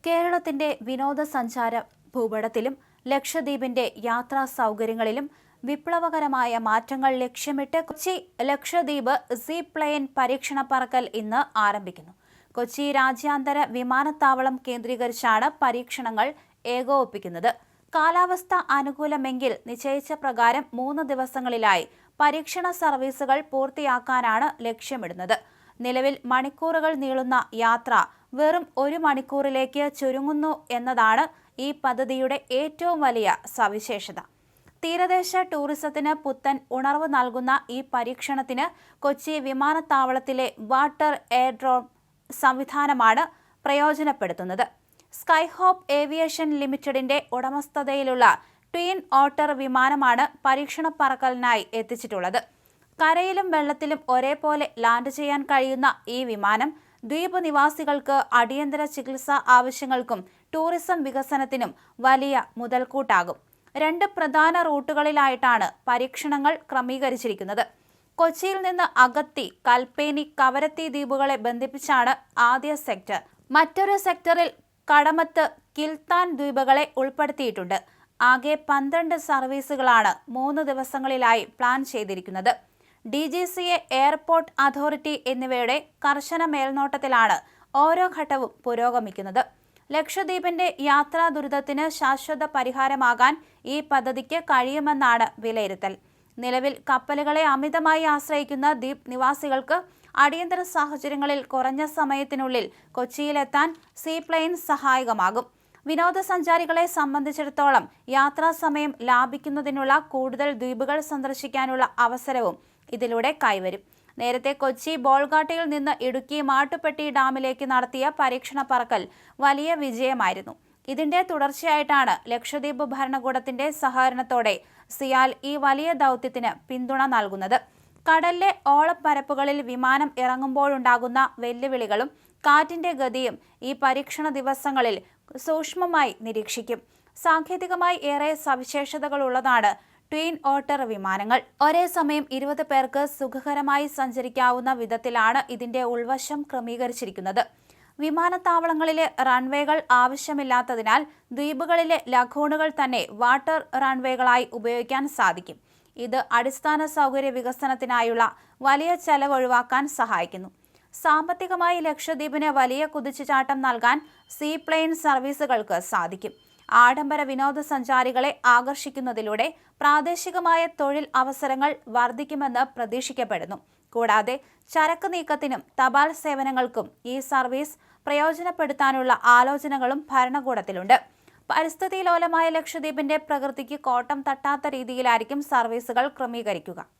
കേരളത്തിന്റെ വിനോദസഞ്ചാര ഭൂപടത്തിലും ലക്ഷദ്വീപിന്റെ യാത്രാ സൗകര്യങ്ങളിലും വിപ്ലവകരമായ മാറ്റങ്ങൾ ലക്ഷ്യമിട്ട് കൊച്ചി ലക്ഷദ്വീപ് സീപ്ലെയിൻ പരീക്ഷണ പറക്കൽ ഇന്ന് ആരംഭിക്കുന്നു. കൊച്ചി രാജ്യാന്തര വിമാനത്താവളം കേന്ദ്രീകരിച്ചാണ് പരീക്ഷണങ്ങൾ ഏകോപിപ്പിക്കുന്നത്. കാലാവസ്ഥ അനുകൂലമെങ്കിൽ നിശ്ചയിച്ച പ്രകാരം 3 ദിവസങ്ങളിലായി പരീക്ഷണ സർവീസുകൾ പൂർത്തിയാക്കാനാണ് ലക്ഷ്യമിടുന്നത്. നിലവിൽ മണിക്കൂറുകൾ നീളുന്ന യാത്ര വെറും 1 മണിക്കൂറിലേക്ക് ചുരുങ്ങുന്നു എന്നതാണ് ഈ പദ്ധതിയുടെ ഏറ്റവും വലിയ സവിശേഷത. തീരദേശ ടൂറിസത്തിന് പുത്തൻ ഉണർവ് നൽകുന്ന ഈ പരീക്ഷണത്തിന് കൊച്ചി വിമാനത്താവളത്തിലെ വാട്ടർ എയർഡ്രോം സംവിധാനമാണ് പ്രയോജനപ്പെടുത്തുന്നത്. സ്കൈഹോപ്പ് ഏവിയേഷൻ ലിമിറ്റഡിന്റെ ഉടമസ്ഥതയിലുള്ള ട്വിൻ ഓട്ടർ വിമാനമാണ് പരീക്ഷണ പറക്കലിനായി എത്തിച്ചിട്ടുള്ളത്. കരയിലും വെള്ളത്തിലും ഒരേപോലെ ലാൻഡ് ചെയ്യാൻ കഴിയുന്ന ഈ വിമാനം ദ്വീപ് നിവാസികൾക്ക് അടിയന്തര ചികിത്സാ ആവശ്യങ്ങൾക്കും ടൂറിസം വികസനത്തിനും വലിയ മുതൽക്കൂട്ടാകും. 2 പ്രധാന റൂട്ടുകളിലായിട്ടാണ് പരീക്ഷണങ്ങൾ ക്രമീകരിച്ചിരിക്കുന്നത്. കൊച്ചിയിൽ നിന്ന് അഗത്തി, കൽപ്പേനി, കവരത്തി ദ്വീപുകളെ ബന്ധിപ്പിച്ചാണ് ആദ്യ സെക്ടർ. മറ്റൊരു സെക്ടറിൽ കടമത്ത്, കിൽത്താൻ ദ്വീപുകളെ ഉൾപ്പെടുത്തിയിട്ടുണ്ട്. ആകെ 12 സർവീസുകളാണ് 3 ദിവസങ്ങളിലായി പ്ലാൻ ചെയ്തിരിക്കുന്നത്. DGCA, എയർപോർട്ട് അതോറിറ്റി എന്നിവയുടെ കർശന മേൽനോട്ടത്തിലാണ് ഓരോ ഘട്ടവും പുരോഗമിക്കുന്നത്. ലക്ഷദ്വീപിന്റെ യാത്രാ ദുരിതത്തിന് ശാശ്വത പരിഹാരമാകാൻ ഈ പദ്ധതിക്ക് കഴിയുമെന്നാണ് വിലയിരുത്തൽ. നിലവിൽ കപ്പലുകളെ അമിതമായി ആശ്രയിക്കുന്ന ദ്വീപ് നിവാസികൾക്ക് അടിയന്തര സാഹചര്യങ്ങളിൽ കുറഞ്ഞ സമയത്തിനുള്ളിൽ കൊച്ചിയിലെത്താൻ സീപ്ലെയിൻ സഹായകമാകും. വിനോദസഞ്ചാരികളെ സംബന്ധിച്ചിടത്തോളം യാത്രാ സമയം ലാഭിക്കുന്നതിനുള്ള കൂടുതൽ ദ്വീപുകൾ സന്ദർശിക്കാനുള്ള അവസരവും ഇതിലൂടെ കൈവരും. നേരത്തെ കൊച്ചി ബോൾഗാട്ടിയിൽ നിന്ന് ഇടുക്കി മാട്ടുപ്പെട്ടി ഡാമിലേക്ക് നടത്തിയ പരീക്ഷണ പറക്കൽ വലിയ വിജയമായിരുന്നു. ഇതിന്റെ തുടർച്ചയായിട്ടാണ് ലക്ഷദ്വീപ് ഭരണകൂടത്തിന്റെ സഹകരണത്തോടെ സിയാൽ ഈ വലിയ ദൗത്യത്തിന് പിന്തുണ നൽകുന്നത്. കടലിലെ ഓളപ്പരപ്പുകളിൽ വിമാനം ഇറങ്ങുമ്പോഴുണ്ടാകുന്ന വെല്ലുവിളികളും കാറ്റിന്റെ ഗതിയും ഈ പരീക്ഷണ ദിവസങ്ങളിൽ സൂക്ഷ്മമായി നിരീക്ഷിക്കും. സാങ്കേതികമായി ഏറെ സവിശേഷതകളുള്ളതാണ് ട്വിൻ ഓട്ടർ വിമാനങ്ങൾ. ഒരേ സമയം 20 പേർക്ക് സുഖകരമായി സഞ്ചരിക്കാവുന്ന വിധത്തിലാണ് ഇതിന്റെ ഉൾവശം ക്രമീകരിച്ചിരിക്കുന്നത്. വിമാനത്താവളങ്ങളിലെ റൺവേകൾ ആവശ്യമില്ലാത്തതിനാൽ ദ്വീപുകളിലെ ലഗൂണുകൾ തന്നെ വാട്ടർ റൺവേകളായി ഉപയോഗിക്കാൻ സാധിക്കും. ഇത് അടിസ്ഥാന സൗകര്യ വികസനത്തിനായുള്ള വലിയ ചെലവ് ഒഴിവാക്കാൻ സഹായിക്കുന്നു. സാമ്പത്തികമായി ലക്ഷദ്വീപിന് വലിയ കുതിച്ചുചാട്ടം നൽകാൻ സീപ്ലെയിൻ സർവീസുകൾക്ക് സാധിക്കും. ആഡംബര വിനോദസഞ്ചാരികളെ ആകർഷിക്കുന്നതിലൂടെ പ്രാദേശികമായ തൊഴിൽ അവസരങ്ങൾ വർദ്ധിക്കുമെന്ന് പ്രതീക്ഷിക്കപ്പെടുന്നു. കൂടാതെ ചരക്ക് നീക്കത്തിനും തപാൽ സേവനങ്ങൾക്കും ഈ സർവീസ് പ്രയോജനപ്പെടുത്താനുള്ള ആലോചനകളും ഭരണകൂടത്തിലുണ്ട്. പരിസ്ഥിതി ലോലമായ ലക്ഷദ്വീപിന്റെ പ്രകൃതിക്ക് കോട്ടം തട്ടാത്ത രീതിയിലായിരിക്കും സർവീസുകൾ ക്രമീകരിക്കുക.